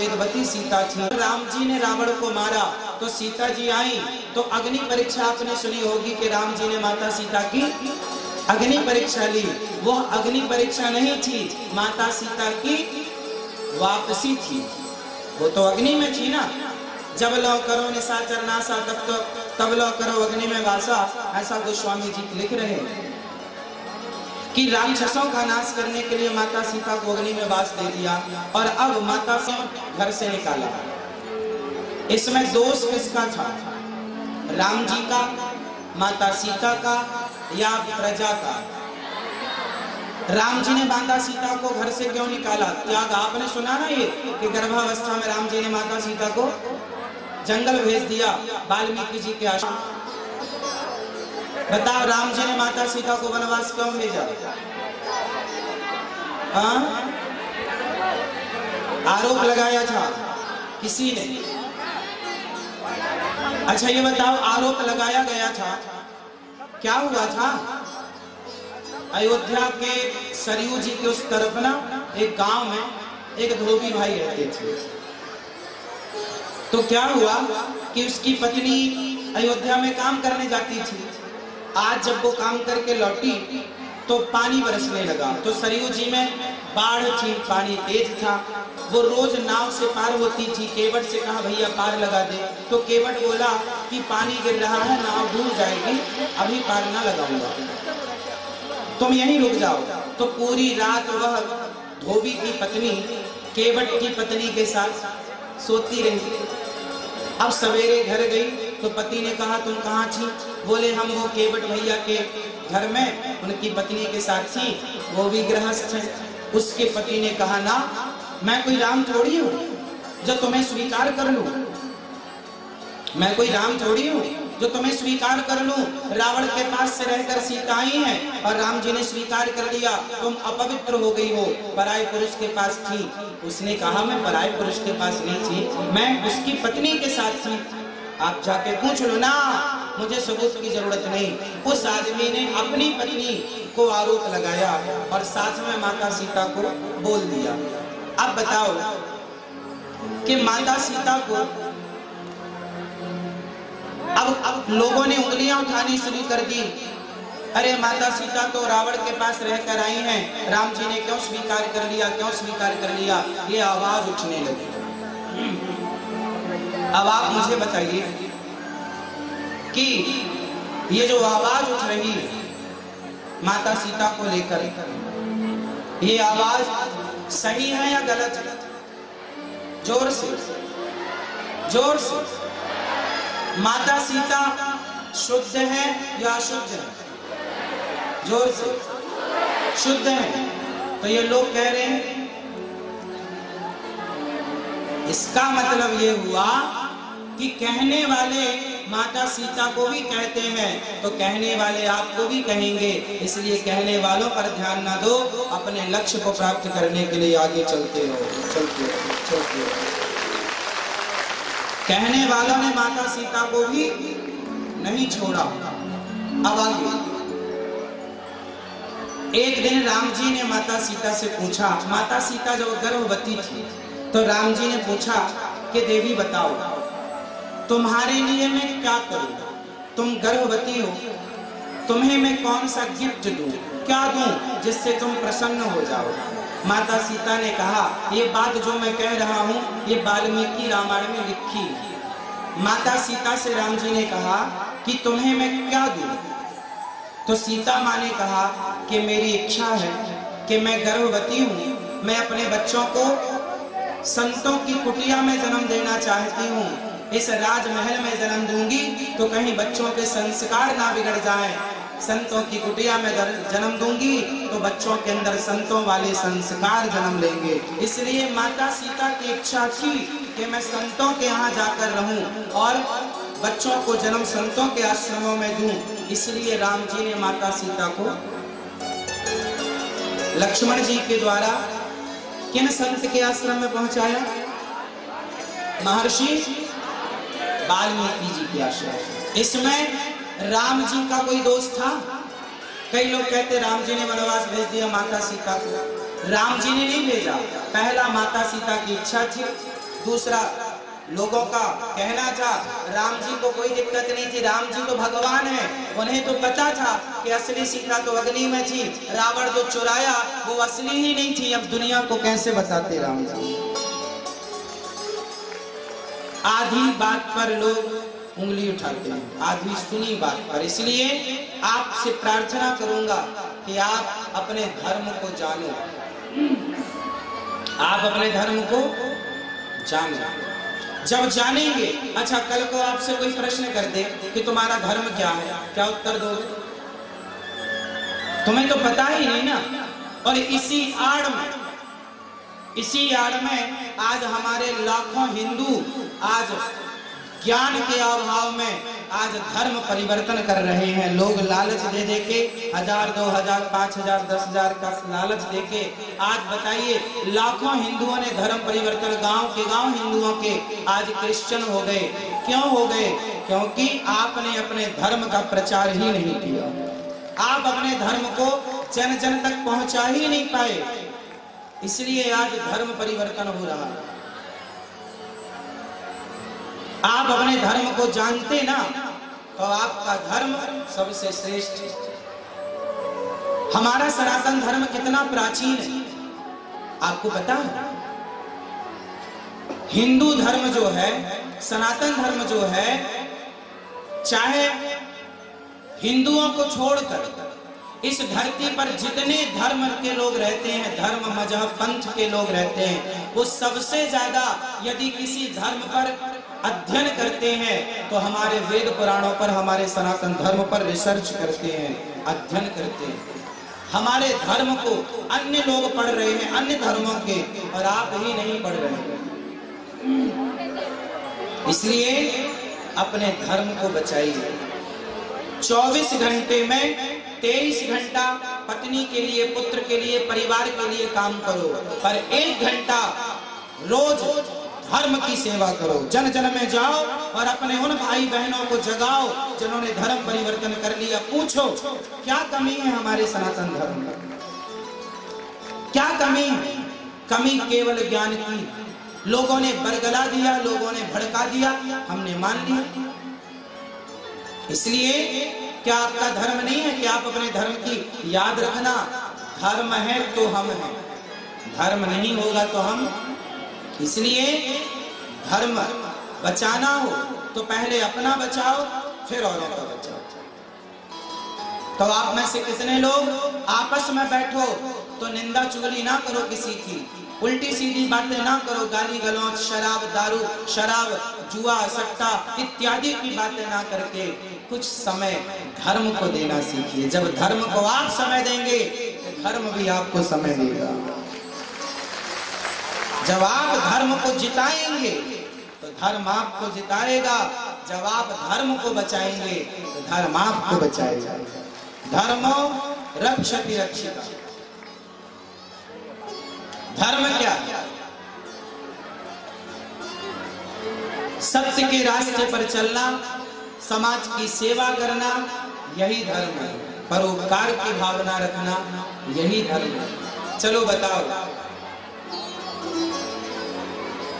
वेदवती सीता थी। राम जी ने रावण को मारा तो सीता जी आई, तो अग्नि परीक्षा आपने सुनी होगी कि राम जी ने माता सीता की अग्नि परीक्षा ली। वह अग्नि परीक्षा नहीं थी, माता सीता की वापसी थी। वो तो अग्नि में थी ना, जब लो करो निशाचर नासा तब लो करो अग्नि में वासा, ऐसा गोस्वामी जी लिख रहे हैं कि राक्षसों का नाश करने के लिए माता सीता को अग्नि में वास दे दिया और अब माता से घर से निकाला। इसमें दोष किसका था, राम जी का, माता सीता का या प्रजा का? राम जी ने माता सीता को घर से क्यों निकाला? त्याग आपने सुना ना ये कि गर्भावस्था में राम जी ने माता सीता को जंगल भेज दिया वाल्मीकि जी के आश्रम। बताओ राम जी ने माता सीता को वनवास क्यों भेजा? आरोप लगाया था किसी ने। अच्छा ये बताओ, आरोप लगाया गया था, क्या हुआ था? अयोध्या के सरयू जी के उस तरफ ना एक गांव में एक धोबी भाई रहते थे। तो क्या हुआ कि उसकी पत्नी अयोध्या में काम करने जाती थी। आज जब वो काम करके लौटी तो पानी बरसने लगा। तो सरयू जी में बाढ़ थी, पानी तेज था। वो रोज नाव से पार होती थी। केवट से कहा भैया पार लगा दे, तो केवट बोला कि पानी गिर रहा है, नाव डूब जाएगी, अभी पार ना लगाऊंगा, तुम यहीं रुक जाओ। तो पूरी रात वह धोबी की पत्नी केवट की पत्नी के साथ सोती रही। अब सवेरे घर गई तो पति ने कहा तुम कहाँ थी? बोले हम वो केवट भैया के घर में उनकी पत्नी के साथ थी, वो भी गृहस्थ है। उसके पति ने कहा ना, मैं कोई राम थोड़ी हूँ जो तुम्हें स्वीकार कर लूं, मैं कोई राम थोड़ी हूँ जो तुम्हें स्वीकार कर लूं। रावण के पास से रहकर सीता आई है और राम जी ने स्वीकार कर लिया, तुम अपवित्र हो गई हो, पराये पुरुष के पास थी। उसने कहा मैं पराये पुरुष के पास नहीं थी, मैं उसकी पत्नी के साथ थी। आप जाके पूछ लो ना, मुझे सबूत की जरूरत नहीं। उस आदमी ने अपनी पत्नी को आरोप लगाया और साथ में माता सीता को बोल दिया। अब बताओ कि माता सीता को अब लोगों ने उंगलियां उठानी शुरू कर दी। अरे माता सीता तो रावण के पास रहकर आई हैं, राम जी ने क्यों स्वीकार कर लिया, क्यों स्वीकार कर लिया? ये आवाज उठने लगी। अब आप मुझे बताइए कि ये जो आवाज उठ रही है माता सीता को लेकर, ये आवाज सही है या गलत है? जोर से, जोर से। माता सीता शुद्ध है या अशुद्ध है? जोर से। शुद्ध है। तो ये लोग कह रहे हैं, इसका मतलब ये हुआ कि कहने वाले माता सीता को भी कहते हैं तो कहने वाले आपको भी कहेंगे, इसलिए कहने वालों पर ध्यान ना दो, अपने लक्ष्य को प्राप्त करने के लिए आगे चलते रहो, चलते रहो, चलते रहो। कहने वालों ने माता सीता को भी नहीं छोड़ा। अब आगे एक दिन राम जी ने माता सीता से पूछा, माता सीता जब गर्भवती थी तो राम जी ने पूछा कि देवी बताओ तुम्हारे लिए मैं क्या करूं? तुम गर्भवती हो, तुम्हें मैं कौन सा गिफ्ट दूं, क्या दूं जिससे तुम प्रसन्न हो जाओ? माता सीता ने कहा ये बात जो मैं कह रहा हूं ये वाल्मीकि रामायण में लिखी। माता सीता से राम जी ने कहा कि तुम्हें मैं क्या दूं? तो सीता माँ ने कहा कि मेरी इच्छा है कि मैं गर्भवती हूँ, मैं अपने बच्चों को संतों की कुटिया में जन्म देना चाहती हूँ। इस राजमहल में जन्म दूंगी तो कहीं बच्चों के संस्कार ना बिगड़ जाएं। संतों की कुटिया में जन्म दूंगी तो बच्चों के अंदर संतों वाले संस्कार जन्म लेंगे। इसलिए माता सीता की इच्छा थी कि मैं संतों के यहाँ जाकर रहूं और बच्चों को जन्म संतों के आश्रमों में दूं। इसलिए राम जी ने माता सीता को लक्ष्मण जी के द्वारा किन संत के आश्रम में पहुंचाया? महर्षि वाल्मीकि जी के आश्रम। इसमें राम जी का कोई दोष था? कई लोग कहते राम जी ने वनवास भेज दिया माता सीता को। राम जी ने नहीं भेजा, पहला माता सीता की इच्छा थी, दूसरा लोगों का कहना था राम जी को कोई दिक्कत नहीं थी, राम जी तो भगवान है। उन्हें तो पता था कि असली सीता तो अग्नि में थी, रावण जो चुराया वो असली ही नहीं थी। अब दुनिया को कैसे बताते राम जी? आधी बात पर लोग उंगली उठाते हैं, आधी सुनी बात पर। इसलिए आपसे प्रार्थना करूंगा कि आप अपने धर्म को जानो, आप अपने धर्म को जानो। जब जानेंगे, अच्छा कल को आपसे कोई प्रश्न कर दे कि तुम्हारा धर्म क्या है, क्या उत्तर दोगे? तुम्हें तो पता ही नहीं ना। और इसी आड़ में आज हमारे लाखों हिंदू आज ज्ञान के अभाव में आज धर्म परिवर्तन कर रहे हैं। लोग लालच दे दे के 1000, 2000, 5000, 10,000 का लालच दे के आज बताइए लाखों हिंदुओं ने धर्म परिवर्तन, गांव के गांव हिंदुओं के आज क्रिश्चियन हो गए। क्यों हो गए? क्योंकि आपने अपने धर्म का प्रचार ही नहीं किया, आप अपने धर्म को जन जन तक पहुंचा ही नहीं पाए, इसलिए आज धर्म परिवर्तन हो रहा है। आप अपने धर्म को जानते ना तो आपका धर्म सबसे श्रेष्ठ है। हमारा सनातन धर्म कितना प्राचीन है आपको पता है? हिंदू धर्म जो है, सनातन धर्म जो है, चाहे हिंदुओं को छोड़कर इस धरती पर जितने धर्म के लोग रहते हैं, धर्म मजहब पंथ के लोग रहते हैं, वो सबसे ज्यादा यदि किसी धर्म पर अध्ययन करते हैं तो हमारे वेद पुराणों पर, हमारे सनातन धर्म पर रिसर्च करते हैं, अध्ययन करते हैं। हमारे धर्म को अन्य लोग पढ़ रहे हैं, अन्य धर्मों के, और आप ही नहीं पढ़ रहे हैं। इसलिए अपने धर्म को बचाइए। 24 घंटे में 23 घंटा पत्नी के लिए, पुत्र के लिए, परिवार के लिए काम करो, पर 1 घंटा रोज धर्म की सेवा करो। जन जन में जाओ और अपने उन भाई बहनों को जगाओ जिन्होंने धर्म परिवर्तन कर लिया। पूछो क्या कमी है हमारे सनातन धर्म में, क्या कमी है? कमी केवल ज्ञान की। लोगों ने बरगला दिया, लोगों ने भड़का दिया, हमने मान लिया। इसलिए क्या आपका धर्म नहीं है कि आप अपने धर्म की याद रखना? धर्म है तो हम हैं, धर्म नहीं होगा तो हम। इसलिए धर्म बचाना हो तो पहले अपना बचाओ, फिर औरों का बचाओ। तो आप में से कितने लोग आपस में बैठो तो निंदा चुगली ना करो किसी की, उल्टी सीधी बातें ना करो, गाली गलौज, शराब, दारू, शराब, जुआ, सट्टा इत्यादि की बातें ना करके कुछ समय धर्म को देना सीखिए। जब धर्म को आप समय देंगे तो धर्म भी आपको समय देगा। जब आप धर्म को जिताएंगे तो धर्म आपको जिताएगा। जब आप धर्म को बचाएंगे तो धर्म आपको बचाएगा। धर्मो रक्षति रक्षिता। धर्म क्या है? सत्य के रास्ते पर चलना, समाज की सेवा करना, यही धर्म है। परोपकार की भावना रखना, यही धर्म है। चलो बताओ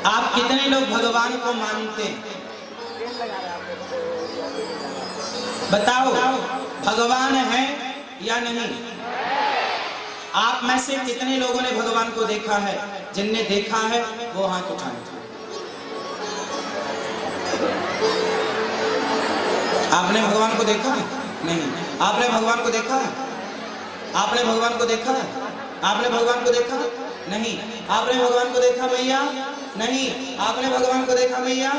आप कितने लोग भगवान को मानते हैं? बताओ भगवान है या नहीं? आप में से कितने लोगों ने भगवान को देखा है? जिनने देखा है वो हाथ उठाएं। आपने भगवान को देखा है? नहीं। आपने भगवान को देखा है? आपने भगवान को देखा है? आपने भगवान को देखा? नहीं। आपने भगवान को देखा भैया? नहीं। आपने भगवान को देखा भैया?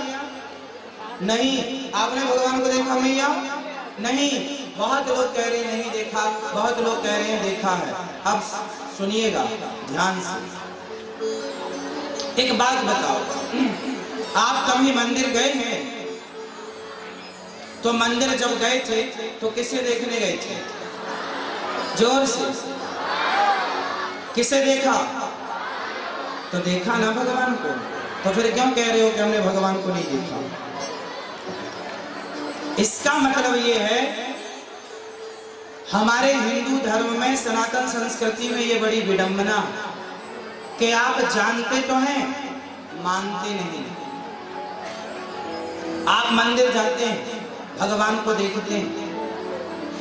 नहीं। आपने भगवान को देखा भैया? नहीं। बहुत लोग कह रहे हैं नहीं देखा, बहुत लोग कह रहे हैं देखा है। अब सुनिएगा ध्यान से, एक बात बताओ, आप कभी मंदिर गए हैं? तो मंदिर जब गए थे तो किसे देखने गए थे? जोर से, किसे देखा? तो देखा ना भगवान को। तो फिर क्यों कह रहे हो कि हमने भगवान को नहीं देखा? इसका मतलब ये है हमारे हिंदू धर्म में, सनातन संस्कृति में ये बड़ी विडंबना कि आप जानते तो हैं मानते नहीं। आप मंदिर जाते हैं, भगवान को देखते हैं,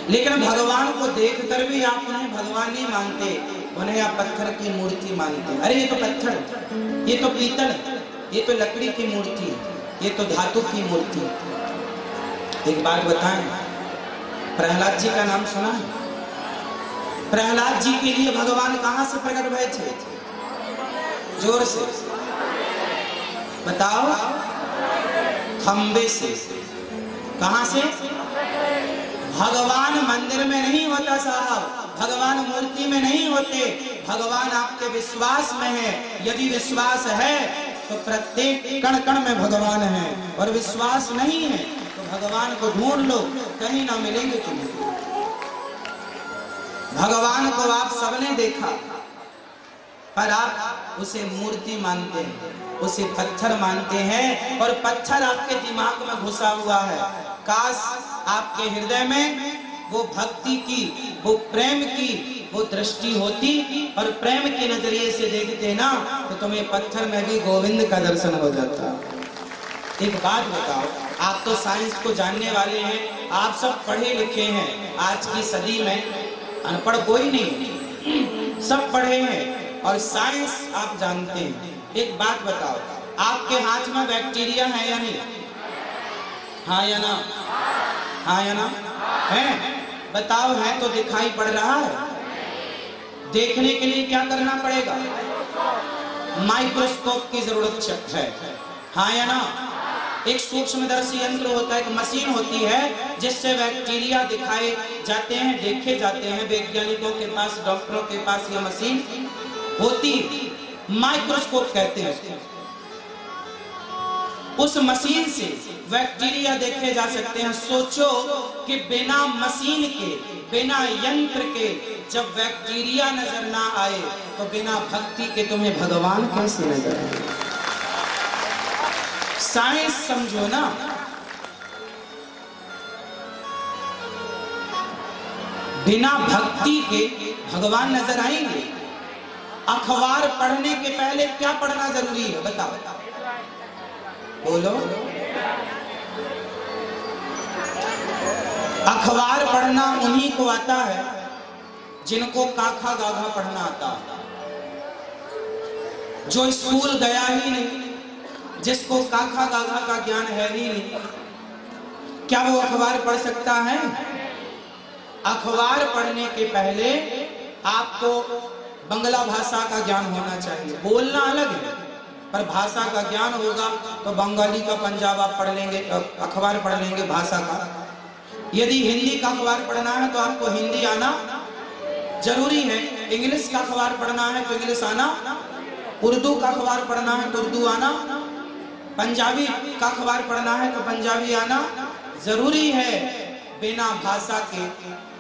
लेकिन भगवान को देखकर भी आप उन्हें भगवान नहीं मानते, उन्हें आप पत्थर की मूर्ति मानते हैं। अरे ये तो पत्थर, ये तो पीतल, ये तो लकड़ी की मूर्ति है, ये तो धातु की मूर्ति है। एक बात बताएं, प्रहलाद जी का नाम सुना है? प्रहलाद जी के लिए भगवान कहां से प्रकट हुए थे? जोर से बताओ। खंबे से। कहां से? भगवान मंदिर में नहीं होता साहब, भगवान मूर्ति में नहीं होते, भगवान आपके विश्वास में है। यदि विश्वास है तो प्रत्येक कण कण में भगवान है, और विश्वास नहीं है तो भगवान को ढूंढ लो, कहीं ना मिलेंगे तुम्हें। भगवान को आप सबने देखा, पर आप उसे मूर्ति मानते हैं, उसे पत्थर मानते हैं, और पत्थर आपके दिमाग में घुसा हुआ है। काश आपके हृदय में वो भक्ति की, वो प्रेम की वो दृष्टि होती, और प्रेम के नजरिए से देखते ना, तो तुम्हें पत्थर में भी गोविंद का दर्शन हो जाता। एक बात बताओ, आप तो साइंस को जानने वाले हैं, आप सब पढ़े लिखे हैं, आज की सदी में अनपढ़ कोई नहीं, सब पढ़े हैं और साइंस आप जानते हैं। एक बात बताओ, आपके हाथ में बैक्टीरिया है या नहीं? हाँ या ना? हाँ या ना? है? बताओ, है तो दिखाई पड़ रहा है। देखने के लिए क्या करना पड़ेगा? माइक्रोस्कोप की जरूरत है। हाँ या ना? एक सूक्ष्मदर्शी यंत्र होता है, एक मशीन होती है जिससे बैक्टीरिया दिखाए जाते हैं, देखे जाते हैं। वैज्ञानिकों के पास, डॉक्टरों के पास यह मशीन होती, माइक्रोस्कोप कहते हैं उसको। उस मशीन से बैक्टीरिया देखे जा सकते हैं। सोचो कि बिना मशीन के, बिना यंत्र के जब बैक्टीरिया नजर ना आए, तो बिना भक्ति के तुम्हें भगवान कैसे नजर आए? साइंस समझो ना। बिना भक्ति के भगवान नजर आएंगे? अखबार पढ़ने के पहले क्या पढ़ना जरूरी है? बताओ बोलो। अखबार पढ़ना उन्हीं को आता है जिनको काखा गाघा पढ़ना आता है। जो स्कूल गया ही नहीं, जिसको काखा गाघा का ज्ञान है ही नहीं, क्या वो अखबार पढ़ सकता है? अखबार पढ़ने के पहले आपको बंगला भाषा का ज्ञान होना चाहिए। बोलना अलग है, पर भाषा का ज्ञान होगा तो बंगाली का पंजाब आप पढ़ लेंगे, अखबार पढ़ लेंगे भाषा का। यदि हिंदी का अखबार पढ़ना है तो आपको हिंदी आना जरूरी है। इंग्लिश का अखबार पढ़ना है तो इंग्लिश आना, उर्दू का अखबार पढ़ना है तो उर्दू आना, पंजाबी का अखबार पढ़ना है तो पंजाबी आना जरूरी है। बिना भाषा के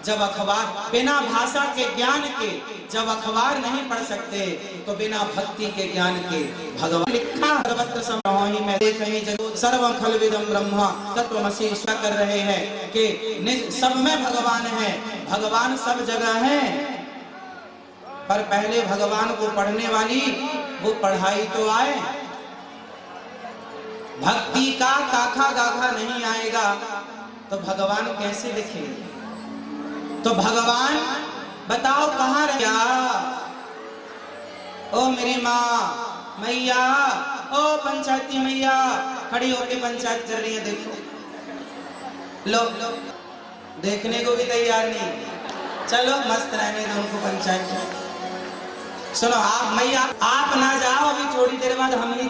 जब अखबार, बिना भाषा के ज्ञान के जब अखबार नहीं पढ़ सकते, तो बिना भक्ति के ज्ञान के भगवान लिखा सर्वत्र समाहि में कहीं जगत सर्वं खल्विदं ब्रह्म तत्त्वमसि ईश्वर कर रहे हैं कि सब में भगवान है, भगवान सब जगह है। पर पहले भगवान को पढ़ने वाली वो पढ़ाई तो आए। भक्ति का काखा गाखा नहीं आएगा तो भगवान कैसे दिखेंगे? तो भगवान बताओ कहाँ रह गया? ओ मेरी माँ मैया, ओ पंचायती मैया, खड़ी होके पंचायत कर रही है। देखो लो, देखने को भी तैयार नहीं। चलो मस्त रहने दो उनको पंचायत। सुनो आप मैया, आप ना जाओ, अभी थोड़ी देर बाद हम ही